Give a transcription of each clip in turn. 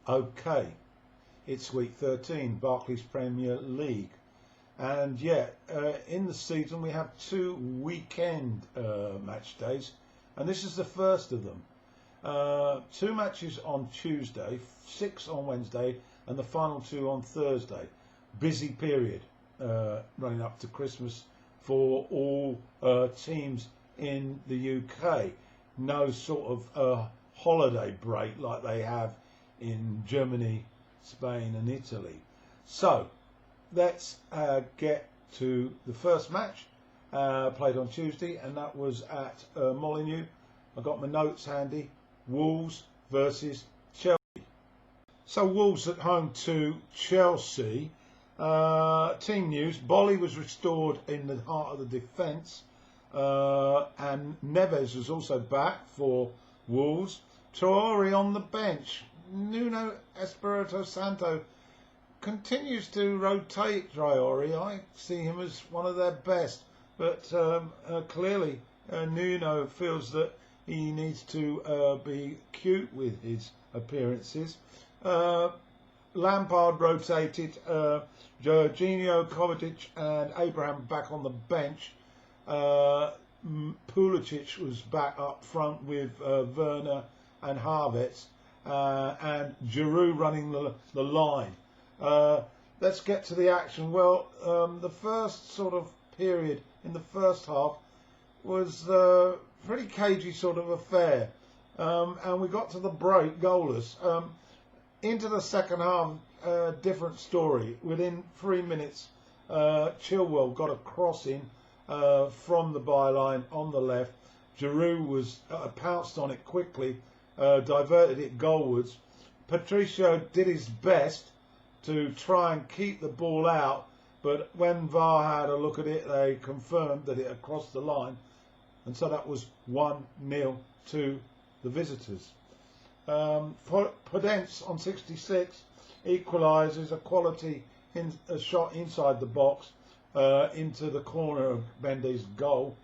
Okay, it's week 13, Barclays Premier League, and in the season we have 2 weekend match days, and this is the first of them. 2 matches on Tuesday, 6 on Wednesday, and the final 2 on Thursday. Busy period running up to Christmas for all teams in the UK. No sort of holiday break like they have in Germany, Spain and Italy. So let's get to the first match played on Tuesday, and that was at Molineux. I got my notes handy. Wolves versus Chelsea. So Wolves at home to Chelsea. Team news: Bolly was restored in the heart of the defence, and Neves was also back for Wolves. Traore on the bench. Nuno Espirito Santo continues to rotate Traore. I see him as one of their best, but clearly Nuno feels that he needs to be cute with his appearances. Lampard rotated. Jorginho, Kovacic and Abraham back on the bench. Pulisic was back up front with Werner and Havertz, and Giroud running the line. Let's get to the action. Well, the first sort of period in the first half was a pretty cagey sort of affair, and we got to the break goalless. Into the second half, different story. Within 3 minutes, Chilwell got a cross in from the byline on the left. Giroud was pounced on it quickly, diverted it goalwards. Patricio did his best to try and keep the ball out, but when VAR had a look at it, they confirmed that it had crossed the line, and so that was 1-0 to the visitors. Podence on 66 equalises, a quality a shot inside the box into the corner of Mendy's goal,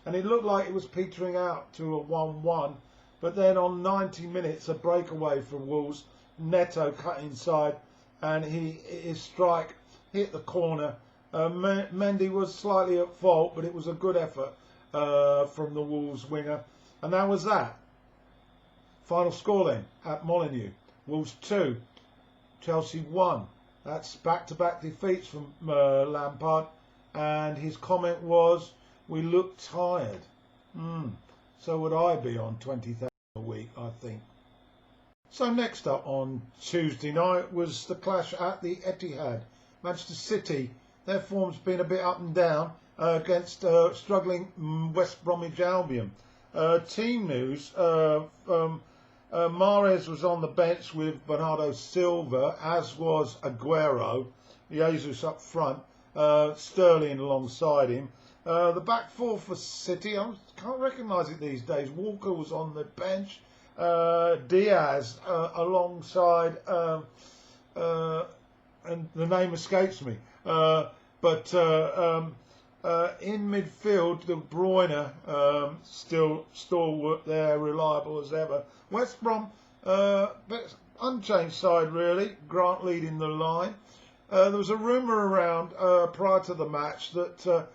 and it looked like it was petering out to a 1-1, but then on 90 minutes a breakaway from Wolves. Neto cut inside and his strike hit the corner. Mendy was slightly at fault, but it was a good effort from the Wolves winger, and that was that. Final score then at Molineux: Wolves 2, Chelsea 1. That's back-to-back defeats from Lampard, and his comment was, "We look tired." So would I be on 20,000 a week, I think. So next up on Tuesday night was the clash at the Etihad. Manchester City, their form's been a bit up and down against struggling West Bromwich Albion. Team news: Mahrez was on the bench with Bernardo Silva, as was Aguero. Jesus up front, Sterling alongside him. The back four for City, I can't recognise it these days. Walker was on the bench. Diaz alongside, and the name escapes me. But in midfield, De Bruyne, still stalwart there, reliable as ever. West Brom, unchanged side really. Grant leading the line. There was a rumour around prior to the match that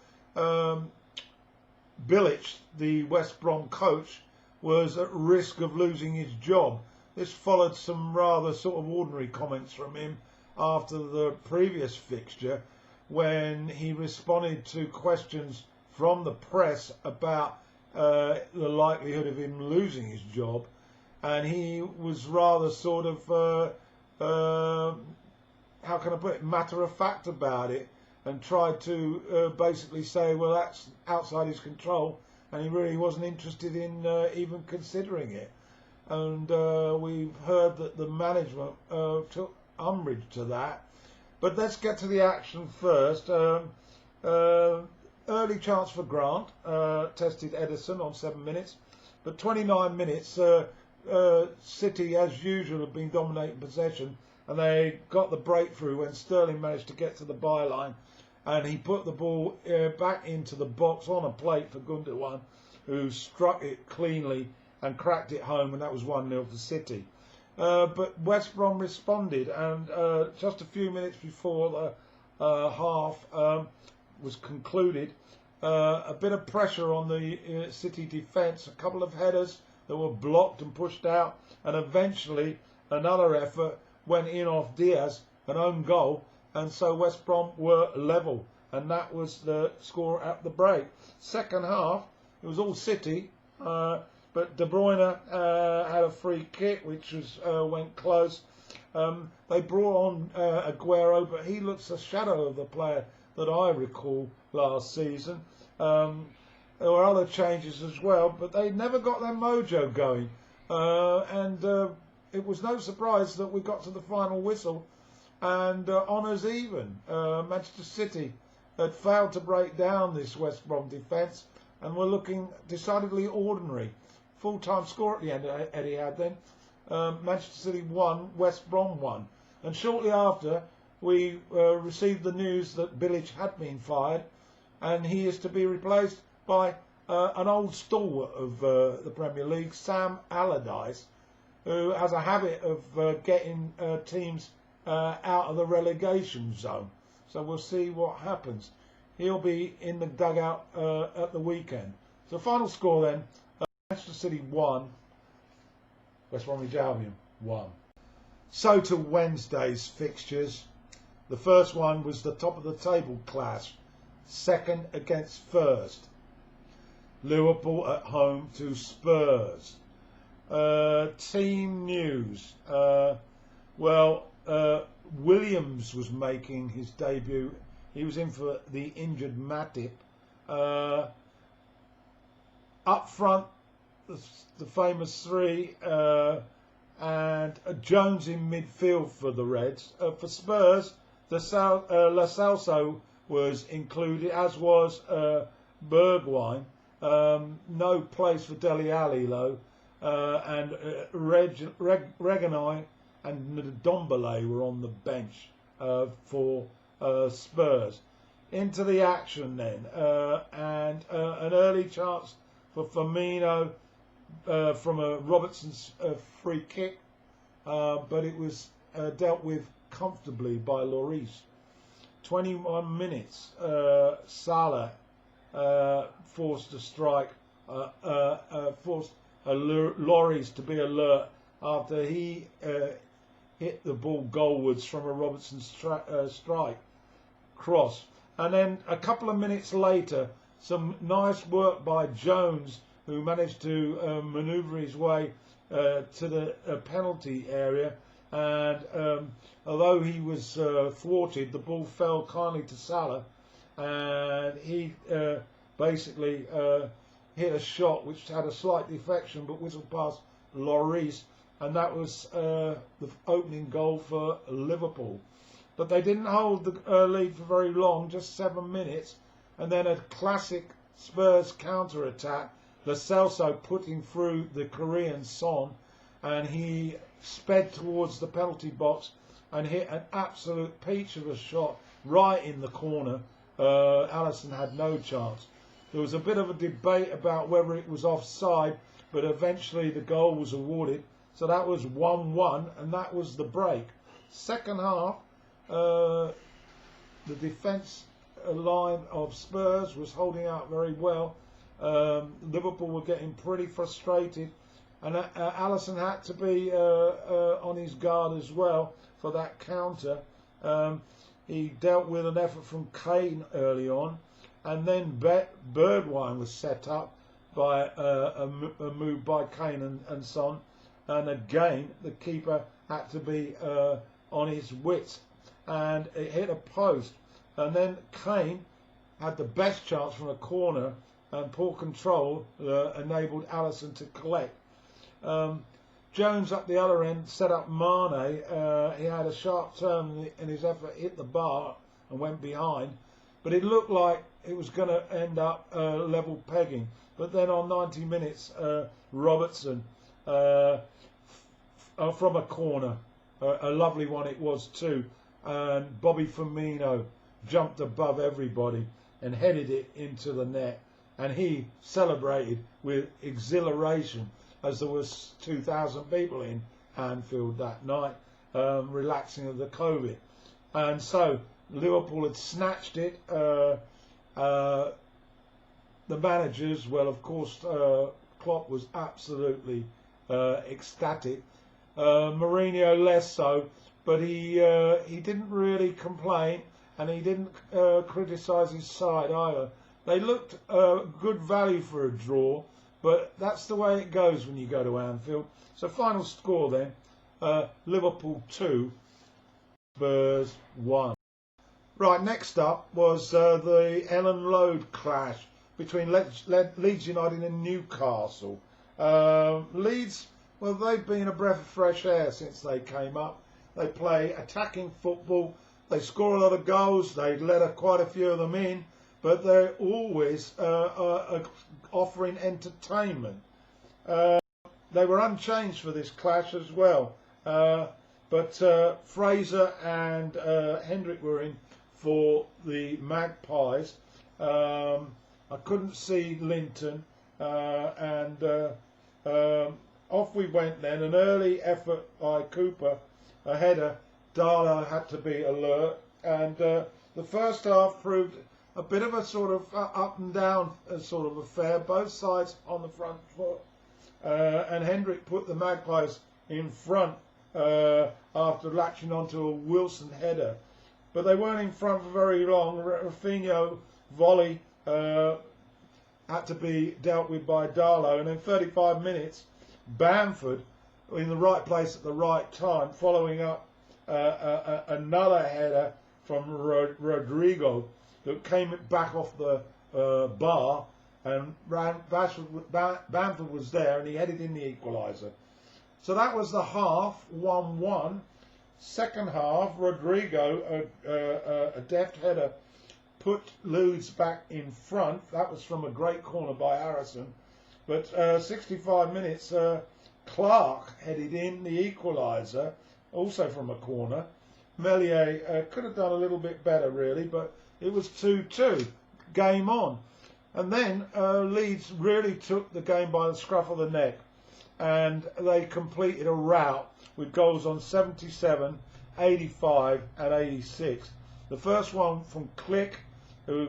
Bilic, the West Brom coach, was at risk of losing his job. This followed some rather sort of ordinary comments from him after the previous fixture, when he responded to questions from the press about the likelihood of him losing his job, and he was rather sort of how can I put it, matter of fact about it, and tried to basically say, well, that's outside his control, and he really wasn't interested in even considering it. And we've heard that the management took umbrage to that. But let's get to the action first. Early chance for Grant, tested Ederson on 7 minutes, but 29 minutes, City as usual have been dominating possession, and they got the breakthrough when Sterling managed to get to the byline, and he put the ball back into the box on a plate for Gundogan, who struck it cleanly and cracked it home, and that was 1-0 for City. but West Brom responded, and just a few minutes before the half was concluded, a bit of pressure on the City defence, a couple of headers that were blocked and pushed out, and eventually another effort went in off Diaz, an own goal, and so West Brom were level, and that was the score at the break. Second half, it was all City, but De Bruyne had a free kick which went close. They brought on Aguero, but he looks a shadow of the player that I recall last season. There were other changes as well, but they never got their mojo going. And it was no surprise that we got to the final whistle and honours even. Manchester City had failed to break down this West Brom defence and were looking decidedly ordinary. Full-time score at the end, Etihad then. Manchester City won, West Brom won. And shortly after, we received the news that Bilic had been fired, and he is to be replaced by an old stalwart of the Premier League, Sam Allardyce, who has a habit of getting teams out of the relegation zone. So we'll see what happens. He'll be in the dugout at the weekend. So final score then, Manchester City 1, West Bromwich Albion 1. So to Wednesday's fixtures. The first one was the top of the table clash, second against first. Liverpool at home to Spurs. Team news. Williams was making his debut. He was in for the injured Matip. Up front, the famous three, and Jones in midfield for the Reds. For Spurs, Lo Celso was included, as was Bergwijn. No place for Dele Alli though, and Reguilón and Ndombele were on the bench for Spurs. Into the action then, and an early chance for Firmino from a Robertson's free kick, but it was dealt with comfortably by Lloris. 21 minutes, Salah forced a strike, forced Lloris to be alert after he hit the ball goalwards from a Robertson strike cross. And then a couple of minutes later, some nice work by Jones, who managed to manoeuvre his way to the penalty area. And although he was thwarted, the ball fell kindly to Salah, and he basically hit a shot which had a slight deflection but whistled past Lloris, and that was the opening goal for Liverpool. But they didn't hold the lead for very long, just 7 minutes, and then a classic Spurs counter-attack, Lo Celso putting through the Korean Son, and he sped towards the penalty box and hit an absolute peach of a shot right in the corner. Alisson had no chance. There was a bit of a debate about whether it was offside, but eventually the goal was awarded. So that was 1-1, and that was the break. Second half, the defence line of Spurs was holding out very well. Liverpool were getting pretty frustrated, and Alisson had to be on his guard as well for that counter. He dealt with an effort from Kane early on, and then Bergwijn was set up by a move by Kane and Son, and again the keeper had to be on his wits, and it hit a post, and then Kane had the best chance from a corner, and poor control enabled Alisson to collect. Jones at the other end set up Mane. He had a sharp turn in his effort, hit the bar and went behind, but it looked like it was going to end up level pegging. But then on 90 minutes, Robertson from a corner, a lovely one it was too, and Bobby Firmino jumped above everybody and headed it into the net, and he celebrated with exhilaration as there was 2,000 people in, Anfield that night, relaxing of the COVID. And so Liverpool had snatched it. The managers, well, of course, Klopp was absolutely ecstatic. Mourinho less so, but he didn't really complain, and he didn't criticise his side either. They looked good value for a draw, but that's the way it goes when you go to Anfield. So final score then, Liverpool 2, Spurs 1. Right, next up was the Ellen Road clash between Leeds United and Newcastle. Leeds, well, they've been a breath of fresh air since they came up. They play attacking football. They score a lot of goals. They let quite a few of them in, but they're always offering entertainment. They were unchanged for this clash as well. But Fraser and Hendrick were in for the Magpies. I couldn't see Linton, and off we went then. An early effort by Cooper, a header. Darlow had to be alert, and the first half proved a bit of a sort of up and down sort of affair, both sides on the front foot, and Hendrick put the Magpies in front after latching onto a Wilson header. But they weren't in front for very long. Rafinha volley had to be dealt with by Darlow, and in 35 minutes, Bamford in the right place at the right time, following up another header from Rodrigo that came back off the bar, and Bamford was there, and he headed in the equaliser. So that was the half, 1-1. Second half, Rodrigo, a deft header, put Leeds back in front. That was from a great corner by Harrison. But 65 minutes, Clark headed in the equaliser, also from a corner. Meslier could have done a little bit better, really, but it was 2-2. Game on. And then Leeds really took the game by the scruff of the neck, and they completed a rout with goals on 77, 85 and 86. The first one from Click, who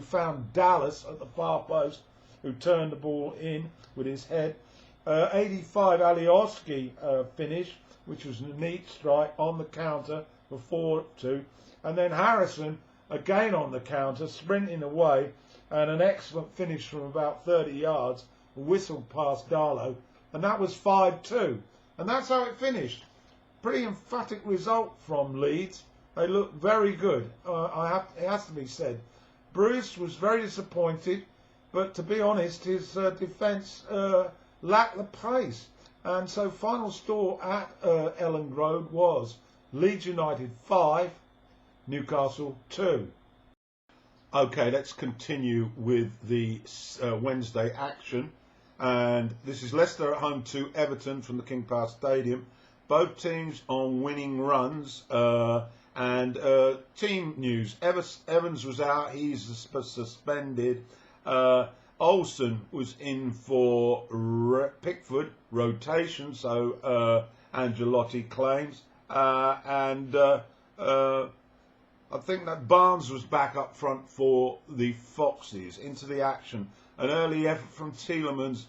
found Dallas at the far post, who turned the ball in with his head. 85, Alioski finish, which was a neat strike on the counter for 4-2. And then Harrison, again on the counter, sprinting away, and an excellent finish from about 30 yards, whistled past Darlow, and that was 5-2. And that's how it finished. Pretty emphatic result from Leeds. They looked very good, it has to be said. Bruce was very disappointed, but to be honest, his defence lacked the pace. And so final score at Ellen Road was Leeds United 5, Newcastle 2. Okay, let's continue with the Wednesday action. And this is Leicester at home to Everton from the King Power Stadium. Both teams on winning runs. And team news, Evans was out, he's suspended. Olsen was in for Pickford, rotation, so Angelotti claims. I think that Barnes was back up front for the Foxes. Into the action, an early effort from Tielemans,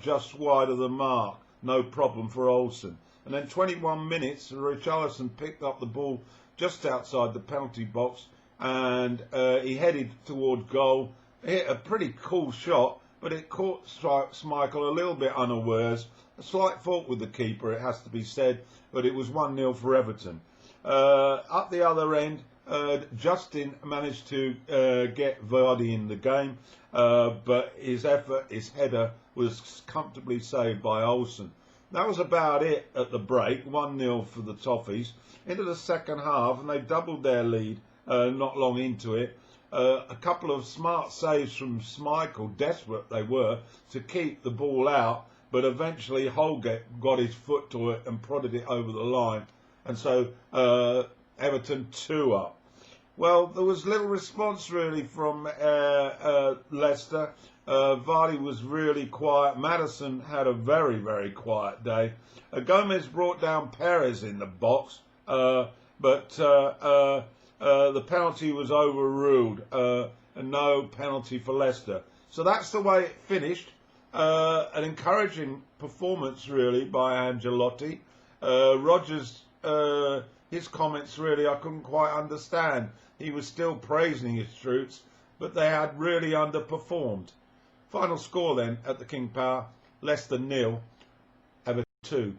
just wide of the mark, no problem for Olsen. And then 21 minutes, Richarlison picked up the ball just outside the penalty box, and he headed toward goal. Hit a pretty cool shot, but it caught Schmeichel a little bit unawares. A slight fault with the keeper, it has to be said, but it was 1-0 for Everton. Up the other end, Justin managed to get Vardy in the game, but his header was comfortably saved by Olsen. That was about it at the break, 1-0 for the Toffees. Into the second half, and they doubled their lead not long into it. A couple of smart saves from Schmeichel, desperate they were to keep the ball out, but eventually Holgate got his foot to it and prodded it over the line. And so Everton 2 up. Well, there was little response really from Leicester. Vardy was really quiet. Maddison had a very, very quiet day. Gomez brought down Perez in the box, but the penalty was overruled, and no penalty for Leicester. So that's the way it finished. An encouraging performance, really, by Ancelotti. Rodgers, his comments, really, I couldn't quite understand. He was still praising his troops, but they had really underperformed. Final score then at the King Power, Leicester 0, Everton 2.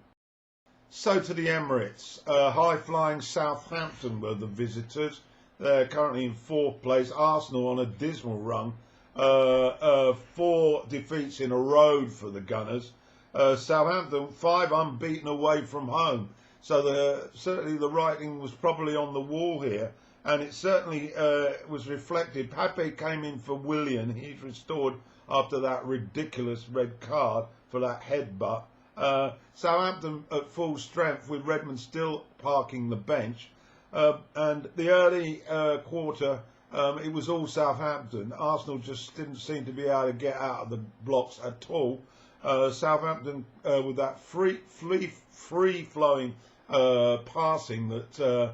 So to the Emirates, high-flying Southampton were the visitors. They're currently in 4th place. Arsenal on a dismal run. 4 defeats in a row for the Gunners. Southampton 5 unbeaten away from home. So certainly the writing was probably on the wall here. And it certainly was reflected. Pepe came in for Willian. He's restored after that ridiculous red card for that headbutt. Southampton at full strength with Redmond still parking the bench. And the early quarter, it was all Southampton. Arsenal just didn't seem to be able to get out of the blocks at all. Southampton with that free-flowing passing that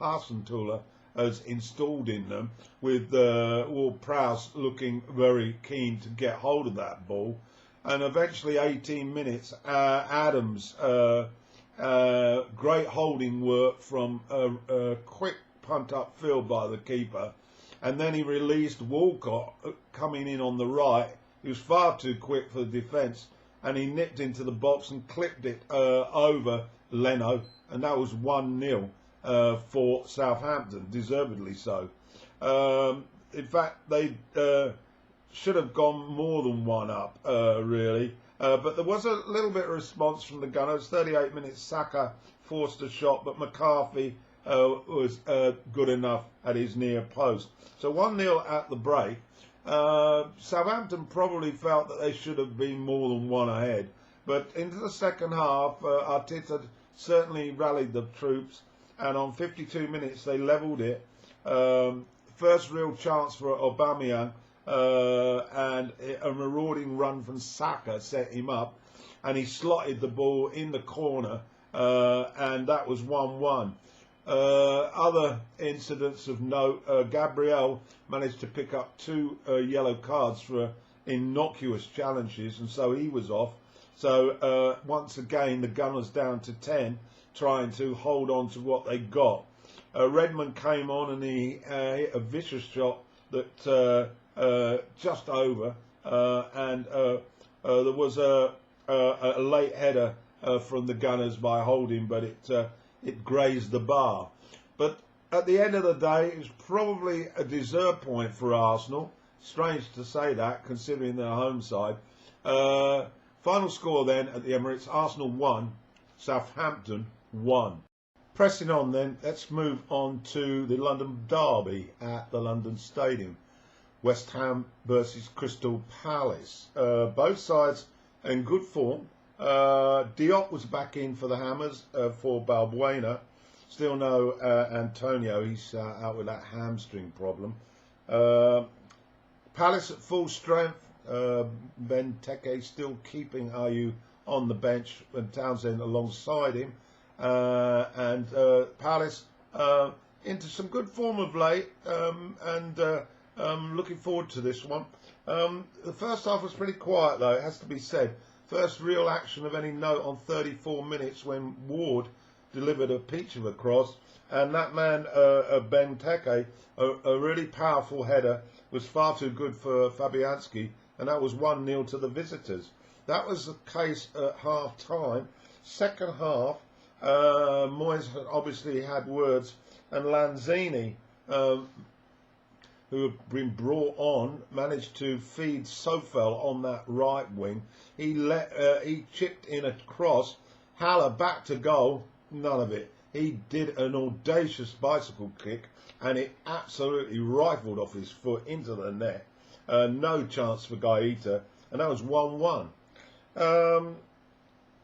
Hasentuller has installed in them, with Ward-Prowse looking very keen to get hold of that ball. And eventually 18 minutes, Adams, great holding work from a quick punt upfield by the keeper. And then he released Walcott coming in on the right. He was far too quick for the defence, and he nipped into the box and clipped it over Leno, and that was 1-0 for Southampton, deservedly so. In fact, they should have gone more than 1 up, really. But there was a little bit of response from the Gunners. 38 minutes, Saka forced a shot, but McCarthy was good enough at his near post. So 1-0 at the break. Southampton probably felt that they should have been more than 1 ahead. But into the second half, Arteta certainly rallied the troops, and on 52 minutes they levelled it. First real chance for Aubameyang, and a marauding run from Saka set him up, and he slotted the ball in the corner, and that was 1-1. Other incidents of note, Gabriel managed to pick up 2 yellow cards for innocuous challenges, and so he was off. So once again, the Gunners down to 10, trying to hold on to what they got. Redmond came on and he hit a vicious shot that just over, and there was a late header from the Gunners by Holding, but it grazed the bar. But at the end of the day, it was probably a deserved point for Arsenal. Strange to say that, considering their home side. Final score then at the Emirates, Arsenal 1, Southampton 1. Pressing on then, let's move on to the London derby at the London Stadium. West Ham versus Crystal Palace. Both sides in good form. Diop was back in for the Hammers for Balbuena. Still no Antonio, he's out with that hamstring problem. Palace at full strength. Benteke still keeping Ayew on the bench and Townsend alongside him. And Palace into some good form of late, and looking forward to this one. The first half was pretty quiet though, it has to be said. First real action of any note on 34 minutes when Ward delivered a peach of a cross, and that man, Benteke, a really powerful header, was far too good for Fabianski, and that was 1-0 to the visitors. That was the case at half-time. Second half, Moyes obviously had words, and Lanzini, who had been brought on, managed to feed Sofel on that right wing. He chipped in a cross. Haller back to goal. None of it. He did an audacious bicycle kick, and it absolutely rifled off his foot into the net. No chance for Guaita, and that was 1-1.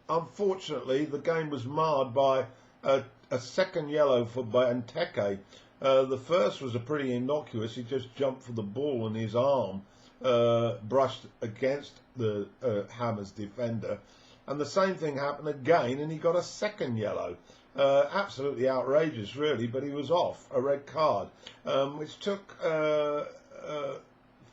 Unfortunately, the game was marred by a second yellow for Benteke. The first was a pretty innocuous. He just jumped for the ball in his arm. brushed against the Hammers defender, and the same thing happened again, and he got a second yellow. Absolutely outrageous, really, but he was off, a red card, which took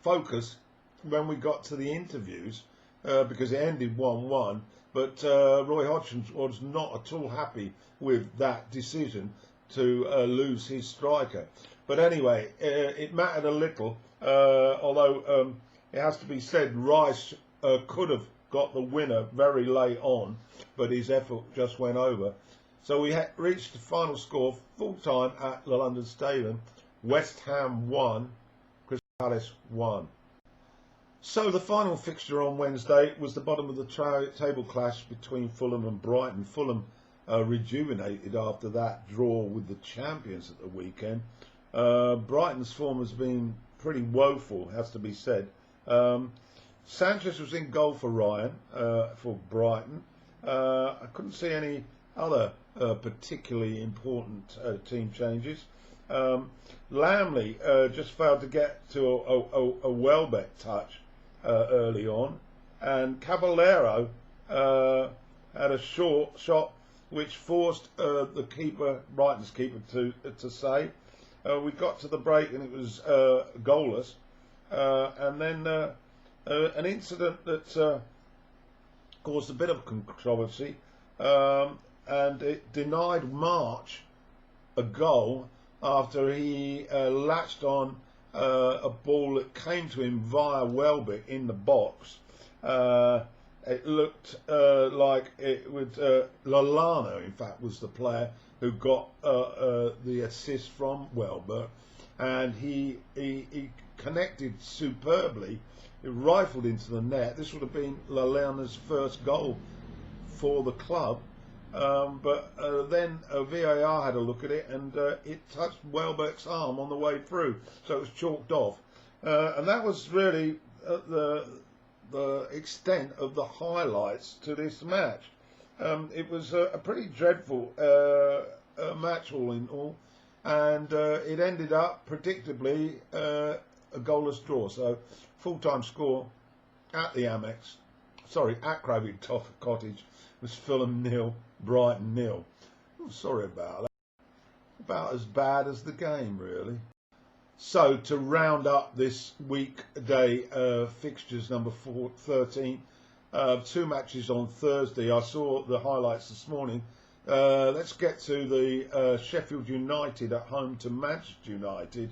focus when we got to the interviews, because it ended 1-1, but Roy Hodgson was not at all happy with that decision to lose his striker. But anyway, it mattered a little, although it has to be said Rice could have got the winner very late on, but his effort just went over. So we reached the final score, full time at the London Stadium. West Ham 1, Crystal Palace 1. So the final fixture on Wednesday was the bottom of the table clash between Fulham and Brighton. Fulham rejuvenated after that draw with the champions at the weekend. Brighton's form has been pretty woeful, has to be said. Sanchez was in goal for Ryan, for Brighton. I couldn't see any other particularly important team changes. Lamley just failed to get to a Welbeck touch early on, and Caballero had a short shot which forced the keeper, Brighton's keeper, to save. We got to the break and it was goalless, and then an incident that caused a bit of controversy, and it denied March a goal after he latched on a ball that came to him via Welbeck in the box. It looked like it would Lallana, in fact, was the player who got the assist from Welbeck, and he connected superbly. It rifled into the net. This would have been Lallana's first goal for the club, but then VAR had a look at it, and it touched Welbeck's arm on the way through, so it was chalked off, and that was really the extent of the highlights to this match. It was a pretty dreadful match all in all, and it ended up predictably a goalless draw. So full-time score at the Amex, at Craven Cottage, was Fulham 0, Brighton 0. Sorry about that. About as bad as the game, really. So to round up this weekday fixtures, number 13, 2 matches on Thursday. I saw the highlights this morning. Let's get to the Sheffield United at home to Manchester United.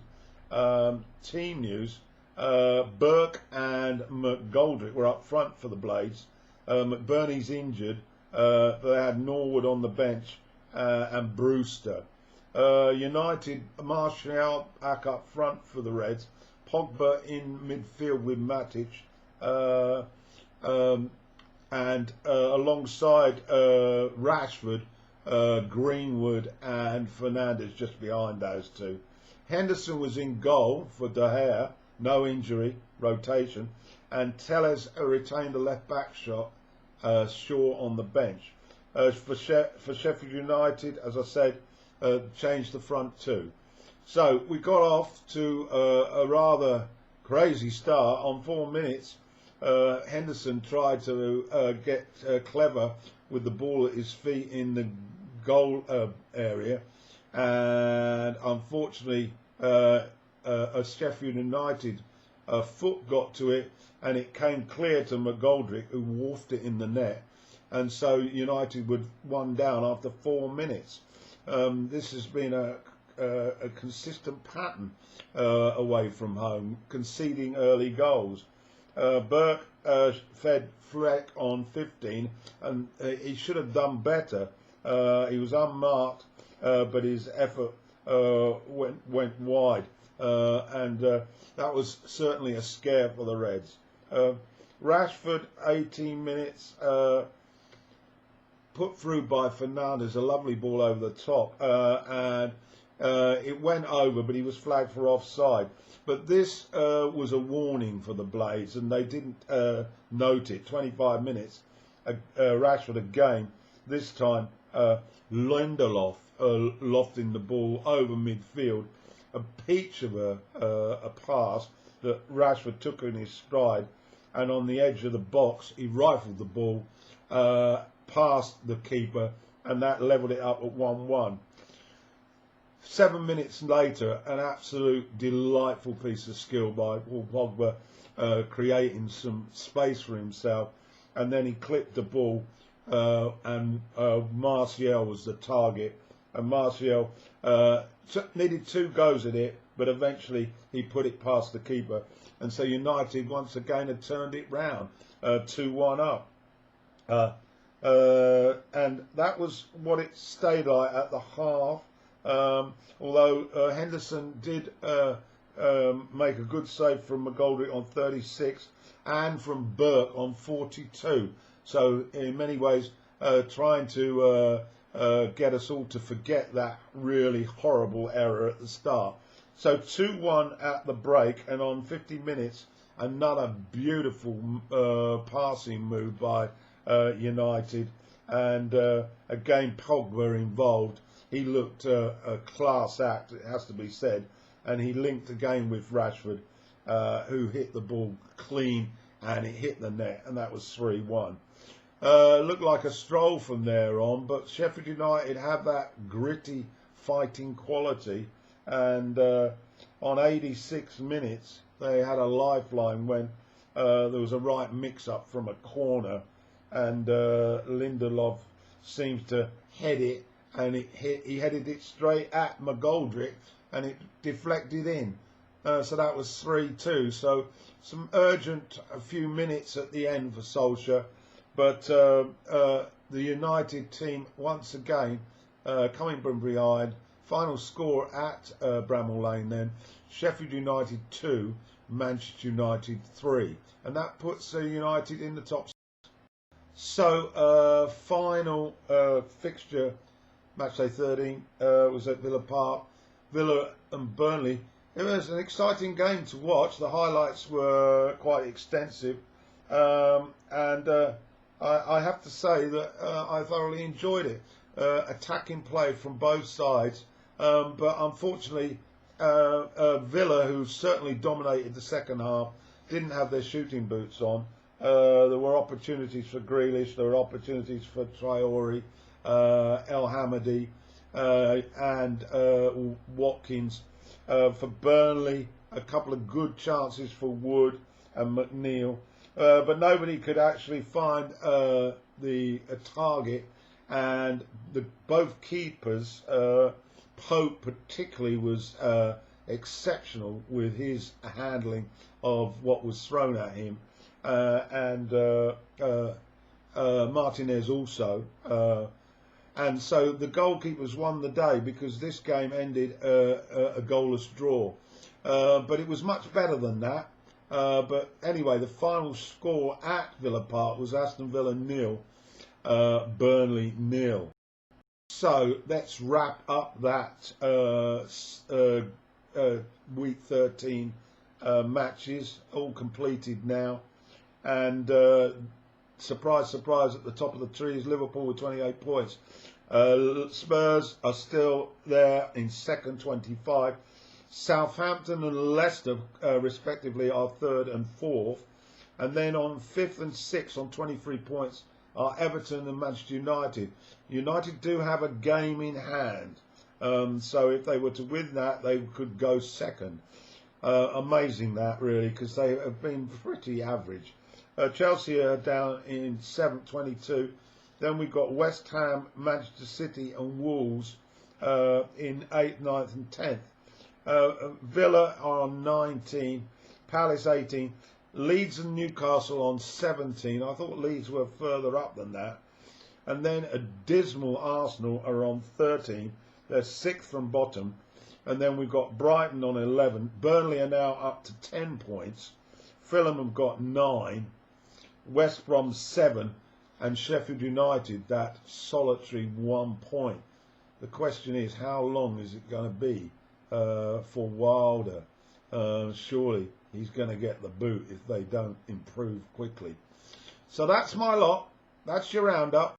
Team news. Burke and McGoldrick were up front for the Blades. McBurney's injured. They had Norwood on the bench and Brewster. United, Martial back up front for the Reds. Pogba in midfield with Matic. And alongside Rashford, Greenwood and Fernandes just behind those two. Henderson was in goal for De Gea, no injury, rotation, and Telles retained a left-back shot, Shaw on the bench. For Sheffield United, as I said, changed the front two. So we got off to a rather crazy start. On 4 minutes, Henderson tried to get clever with the ball at his feet in the goal area, and unfortunately a Sheffield United foot got to it, and it came clear to McGoldrick, who wharfed it in the net, and so United would 1 down after 4 minutes. This has been a consistent pattern away from home, conceding early goals. Burke fed Freck on 15, and he should have done better. He was unmarked, but his effort went wide, and that was certainly a scare for the Reds. Rashford, 18 minutes, put through by Fernandes, a lovely ball over the top, and it went over, but he was flagged for offside. But this was a warning for the Blades, and they didn't note it. 25 minutes, Rashford again, this time Lindelof lofting the ball over midfield, a peach of a pass, that Rashford took in his stride, and on the edge of the box he rifled the ball past the keeper, and that levelled it up at 1-1. 7 minutes later, an absolute delightful piece of skill by Paul Pogba, creating some space for himself, and then he clipped the ball, and Martial was the target, and Martial needed 2 goes at it, but eventually he put it past the keeper, and so United once again had turned it round, 2-1 up. And that was what it stayed like at the half. Although Henderson did make a good save from McGoldrick on 36 and from Burke on 42. So in many ways trying to get us all to forget that really horrible error at the start. So 2-1 at the break, and on 50 minutes another beautiful passing move by United, and again Pogba involved. He looked a class act, it has to be said, and he linked again with Rashford, who hit the ball clean, and it hit the net, and that was 3-1. Looked like a stroll from there on, but Sheffield United have that gritty fighting quality, and on 86 minutes they had a lifeline when there was a right mix-up from a corner, and Lindelof seems to head it, and he headed it straight at McGoldrick, and it deflected in. So that was 3-2. So some urgent a few minutes at the end for Solskjaer, but the United team once again coming from behind. Final score at Bramall Lane then: Sheffield United 2, Manchester United 3, and that puts United in the top. So final fixture, Matchday 13, was at Villa Park, Villa and Burnley. It was an exciting game to watch. The highlights were quite extensive, and I have to say that I thoroughly enjoyed it. Attacking play from both sides, but unfortunately Villa, who certainly dominated the second half, didn't have their shooting boots on. There were opportunities for Grealish, there were opportunities for Traore, El Hamadi, and Watkins. For Burnley, a couple of good chances for Wood and McNeil, but nobody could actually find a target, and both keepers, Pope particularly was exceptional with his handling of what was thrown at him, and Martinez also. And so the goalkeepers won the day, because this game ended a goalless draw. But it was much better than that. But anyway, the final score at Villa Park was Aston Villa 0, Burnley 0. So let's wrap up that week 13 matches, all completed now. And surprise, surprise, at the top of the tree is Liverpool with 28 points. Spurs are still there in second, 25. Southampton and Leicester, respectively, are third and fourth. And then on fifth and sixth on 23 points are Everton and Manchester United. United do have a game in hand. So if they were to win that, they could go second. Amazing that, really, because they have been pretty average. Chelsea are down in 7th, 22. Then we've got West Ham, Manchester City and Wolves in 8th, 9th and 10th. Villa are on 19, Palace 18, Leeds and Newcastle on 17. I thought Leeds were further up than that. And then a dismal Arsenal are on 13. They're 6th from bottom. And then we've got Brighton on 11. Burnley are now up to 10 points. Fulham have got 9. West Brom 7, and Sheffield United that solitary 1 point. The question is, how long is it going to be for Wilder? Surely he's going to get the boot if they don't improve quickly. So that's my lot. That's your roundup.